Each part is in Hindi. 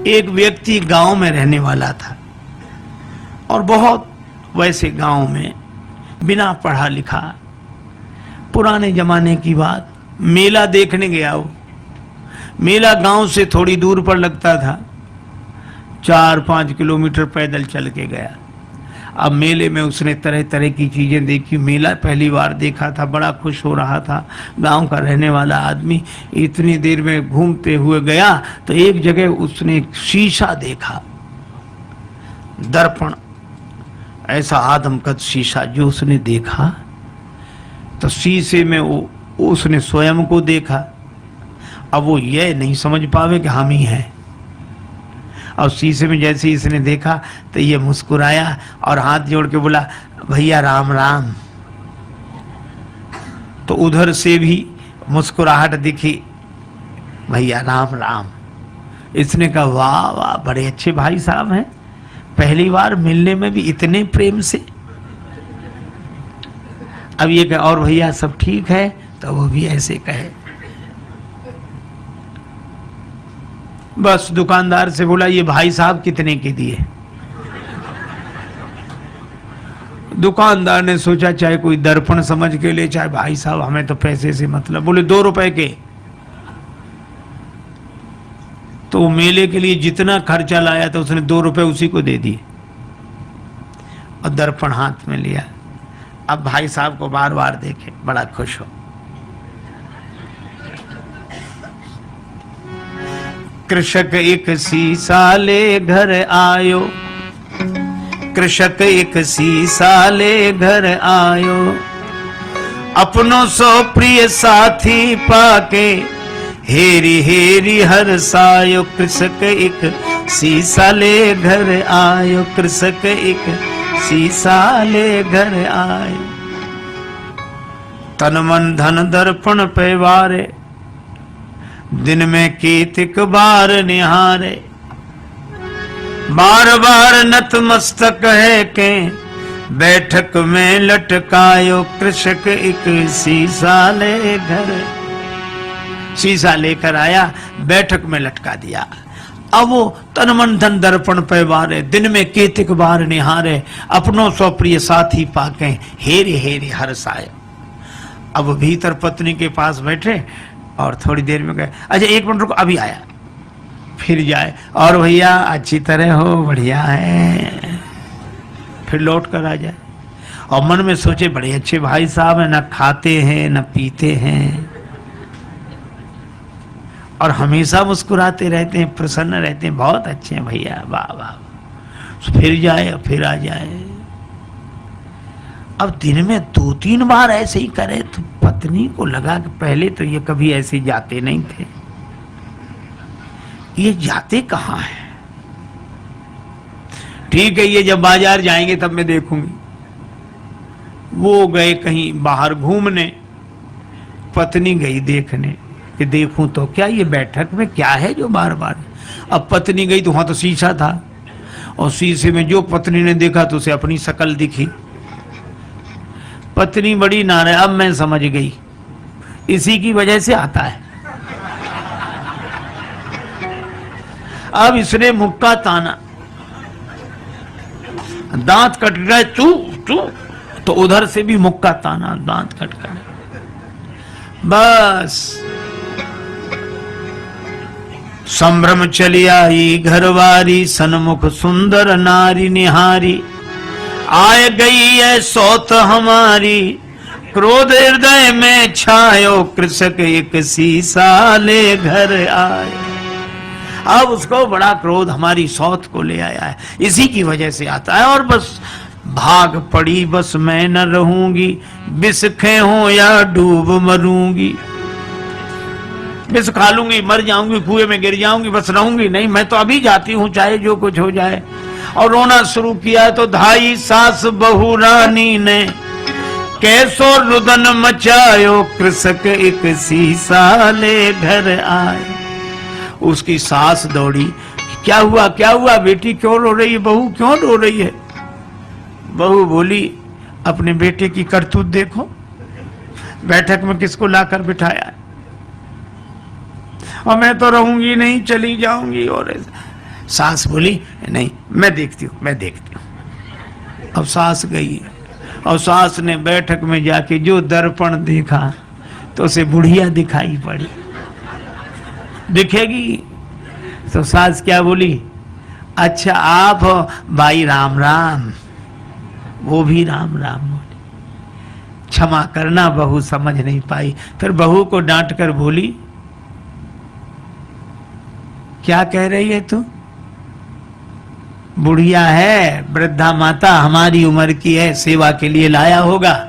एक व्यक्ति गांव में रहने वाला था और बहुत वैसे गांव में बिना पढ़ा लिखा, पुराने जमाने की बात, मेला देखने गया। वो मेला गांव से थोड़ी दूर पर लगता था, 4-5 किलोमीटर पैदल चल के गया। अब मेले में उसने तरह तरह की चीजें देखी। मेला पहली बार देखा था, बड़ा खुश हो रहा था। गांव का रहने वाला आदमी इतनी देर में घूमते हुए गया तो एक जगह उसने एक शीशा देखा, दर्पण, ऐसा आदमकद शीशा जो उसने देखा तो शीशे में उसने स्वयं को देखा। अब वो ये नहीं समझ पावे कि हम ही हैं। और शीशे में जैसे ही इसने देखा तो ये मुस्कुराया और हाथ जोड़ के बोला, भैया राम राम। तो उधर से भी मुस्कुराहट दिखी, भैया राम राम। इसने कहा, वाह वाह, बड़े अच्छे भाई साहब हैं, पहली बार मिलने में भी इतने प्रेम से। अब ये कहे, और भैया सब ठीक है? तो वो भी ऐसे कहे। बस दुकानदार से बोला, ये भाई साहब कितने के दिए? दुकानदार ने सोचा चाहे कोई दर्पण समझ के ले, चाहे भाई साहब, हमें तो पैसे से मतलब। बोले 2 रुपए के। तो मेले के लिए जितना खर्चा लाया था उसने 2 रुपए उसी को दे दिए और दर्पण हाथ में लिया। अब भाई साहब को बार बार देखे, बड़ा खुश हो। कृषक एक सीसा ले घर आयो, कृषक एक सीसा ले घर आयो, अपनों सो प्रिय साथी पाके हेरी हेरी हर सायो। कृषक एक सीसा ले घर आयो, कृषक एक सीसा ले घर आयो। तन मन धन दर्पण पे वारे, दिन में कीतिक बार निहारे। बार बार नतमस्तक है के बैठक में लटकायो। कृषक एक शीशा ले घर, शीशा लेकर आया, बैठक में लटका दिया। अब वो तन मन धन दर्पण पे वारे, दिन में कीतिक बार निहारे, अपनों सो प्रिय साथी पाके हेरे हेरे हर्षायो। अब भीतर पत्नी के पास बैठे और थोड़ी देर में गए, अच्छा 1 मिनट रुको, अभी आया। फिर जाए, और भैया अच्छी तरह हो, बढ़िया है। फिर लौट कर आ जाए और मन में सोचे, बड़े अच्छे भाई साहब हैं, ना खाते हैं ना पीते हैं और हमेशा मुस्कुराते रहते हैं, प्रसन्न रहते हैं, बहुत अच्छे हैं भैया, वाह वाह। फिर जाए और फिर आ जाए। अब दिन में 2-3 बार ऐसे ही करे तो पत्नी को लगा कि पहले तो ये कभी ऐसे जाते नहीं थे, ये जाते कहाँ हैं? ठीक है, ये जब बाजार जाएंगे तब मैं देखूंगी। वो गए कहीं बाहर घूमने, पत्नी गई देखने कि देखूं तो क्या ये बैठक में क्या है जो बार बार। अब पत्नी गई तो वहां तो शीशा था और शीशे में जो पत्नी ने देखा तो उसे अपनी शक्ल दिखी। पत्नी बड़ी नाराज, अब मैं समझ गई, इसी की वजह से आता है। अब इसने मुक्का ताना, दांत कट गए, चू चू, तो उधर से भी मुक्का ताना, दांत कट गए। बस संभ्रम चली आई घरवारी, सन्मुख सुंदर नारी निहारी। आए गई है सौत हमारी, क्रोध हृदय में छायो। कृषक एक शीशा ले घर आए। अब उसको बड़ा क्रोध हमारी सौत को ले आया है, इसी की वजह से आता है। और बस भाग पड़ी, बस मैं न रहूंगी, विष हो या डूब मरूंगी। विष खा लूंगी, मर जाऊंगी, कुएं में गिर जाऊंगी, बस रहूंगी नहीं, मैं तो अभी जाती हूं, चाहे जो कुछ हो जाए। और रोना शुरू किया तो धाई सास बहू रानी ने कैसो रुदन मचायो। कृषक एक शीशा ले घर आए। उसकी सास दौड़ी, क्या हुआ क्या हुआ बेटी, क्यों रो रही है, बहू क्यों रो रही है? बहू बोली, अपने बेटे की करतूत देखो, बैठक में किसको लाकर बिठाया, और मैं तो रहूंगी नहीं, चली जाऊंगी। और सास बोली नहीं मैं देखती हूँ। अब सास गई और सास ने बैठक में जाके जो दर्पण देखा तो उसे बुढ़िया दिखाई पड़ी। दिखेगी तो सास क्या बोली, अच्छा आप भाई राम राम। वो भी राम राम बोली। क्षमा करना बहू समझ नहीं पाई। फिर बहू को डांट कर बोली, क्या कह रही है तू? बुढ़िया है, वृद्धा माता हमारी उम्र की है, सेवा के लिए लाया होगा।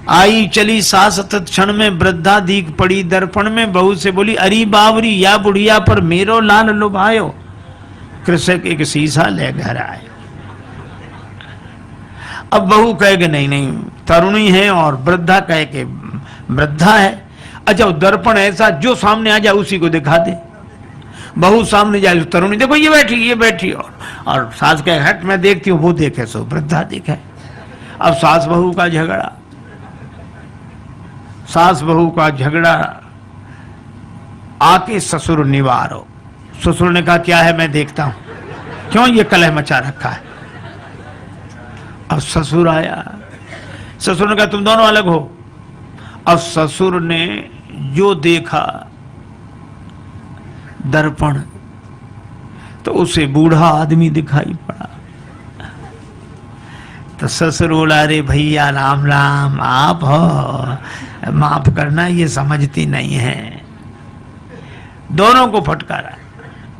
आई चली सास तत्क्षण में वृद्धा दीख पड़ी दर्पण में। बहू से बोली, अरे बावरी या बुढ़िया पर मेरो लाल लुभायो। कृषक एक शीशा ले घर आए। अब बहू कहे नहीं नहीं तरुणी है और वृद्धा कहे कि वृद्धा है। अच्छा दर्पण ऐसा जो सामने आ जाए उसी को दिखा दे। बहू सामने जाए तरुणी देखो ये बैठी और सास कहे हट मैं देखती हूँ, वो देखे सो वृद्धा दिखे। अब सास बहू का झगड़ा आके ससुर निवारो। ससुर ने कहा क्या है मैं देखता हूं, क्यों ये कलह मचा रखा है। अब ससुर आया, ससुर ने कहा तुम दोनों अलग हो। अब ससुर ने जो देखा दर्पण तो उसे बूढ़ा आदमी दिखाई पड़ा। तो ससुर बोला, अरे भैया राम राम, आप हो, माफ करना ये समझती नहीं है। दोनों को फटकारा।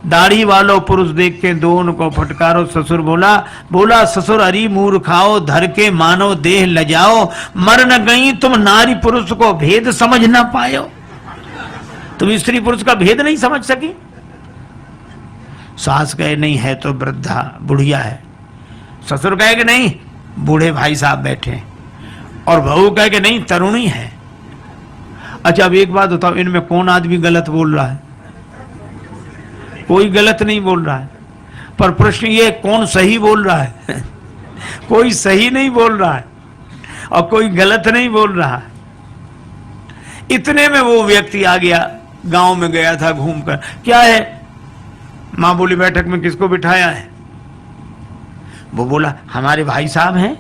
दाढ़ी वालों पुरुष देख के दोनों को फटकारो। ससुर बोला ससुर अरी मूर्खाओ, धर के मानो देह लजाओ, मर न गई तुम नारी पुरुष को भेद समझ ना पायो। तुम स्त्री पुरुष का भेद नहीं समझ सकी। सास कहे नहीं है तो वृद्धा बुढ़िया है। ससुर कहे कि नहीं बूढ़े भाई साहब बैठे, और बहू कहे कि नहीं तरुणी है। अच्छा अब एक बात बताओ, इनमें कौन आदमी गलत बोल रहा है? कोई गलत नहीं बोल रहा है, पर प्रश्न ये कौन सही बोल रहा है? कोई सही नहीं बोल रहा है और कोई गलत नहीं बोल रहा है। इतने में वो व्यक्ति आ गया, गांव में गया था घूमकर। क्या है? मां बोली बैठक में किसको बिठाया है? वो बोला हमारे भाई साहब हैं।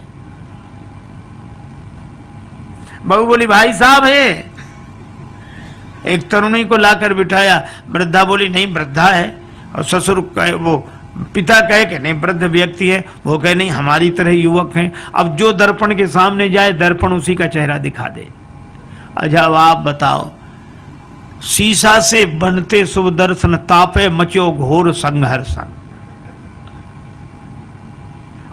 बहू बोली भाई साहब है। एक तरुणी को लाकर बिठाया। वृद्धा बोली नहीं वृद्धा है। और ससुर कहे, वो पिता कहे कि नहीं वृद्ध व्यक्ति है। वो कहे नहीं हमारी तरह युवक हैं। अब जो दर्पण के सामने जाए दर्पण उसी का चेहरा दिखा दे। अच्छा अब आप बताओ, शीशा से बनते शुभ दर्शन, तापे मचो घोर संघर्षण।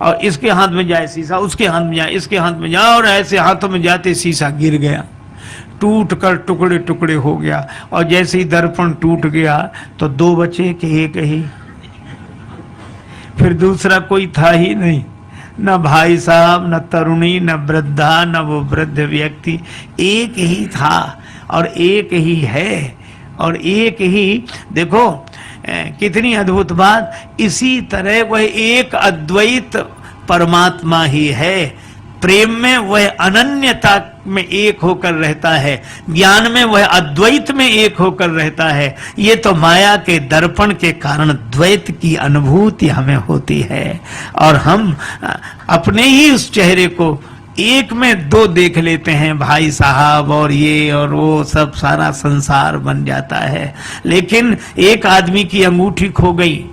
और इसके हाथ में जाए शीशा, उसके हाथ में जाए, इसके हाथ में जाए, और ऐसे हाथों में जाते शीशा गिर गया, टूट कर टुकड़े टुकड़े हो गया। और जैसे ही दर्पण टूट गया तो दो बचे कि एक ही। फिर दूसरा कोई था ही नहीं, न भाई साहब, न तरुणी, न वृद्धा, न वो वृद्ध व्यक्ति। एक ही था और एक ही है और एक ही। देखो कितनी अद्भुत बात। इसी तरह वह एक अद्वैत परमात्मा ही है। प्रेम में वह अनन्यता में एक होकर रहता है, ज्ञान में वह अद्वैत में एक होकर रहता है। ये तो माया के दर्पण के कारण द्वैत की अनुभूति हमें होती है और हम अपने ही उस चेहरे को एक में दो देख लेते हैं, भाई साहब और ये और वो, सब सारा संसार बन जाता है। लेकिन एक आदमी की अंगूठी खो गई,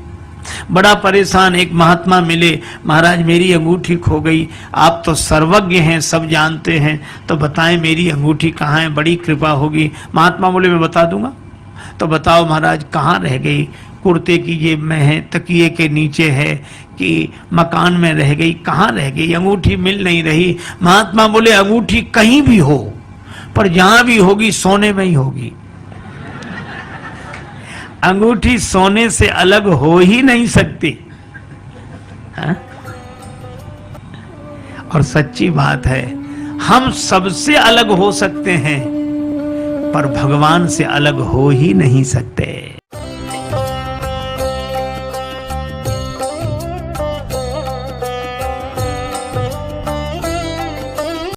बड़ा परेशान। एक महात्मा मिले, महाराज मेरी अंगूठी खो गई, आप तो सर्वज्ञ हैं, सब जानते हैं, तो बताएं मेरी अंगूठी कहाँ है, बड़ी कृपा होगी। महात्मा बोले मैं बता दूंगा। तो बताओ महाराज कहाँ रह गई? कुर्ते की जेब में है, तकिए के नीचे है, कि मकान में रह गई, कहाँ रह गई? अंगूठी मिल नहीं रही। महात्मा बोले अंगूठी कहीं भी हो, पर जहां भी होगी सोने में ही होगी। अंगूठी सोने से अलग हो ही नहीं सकती। हा? और सच्ची बात है, हम सबसे अलग हो सकते हैं पर भगवान से अलग हो ही नहीं सकते।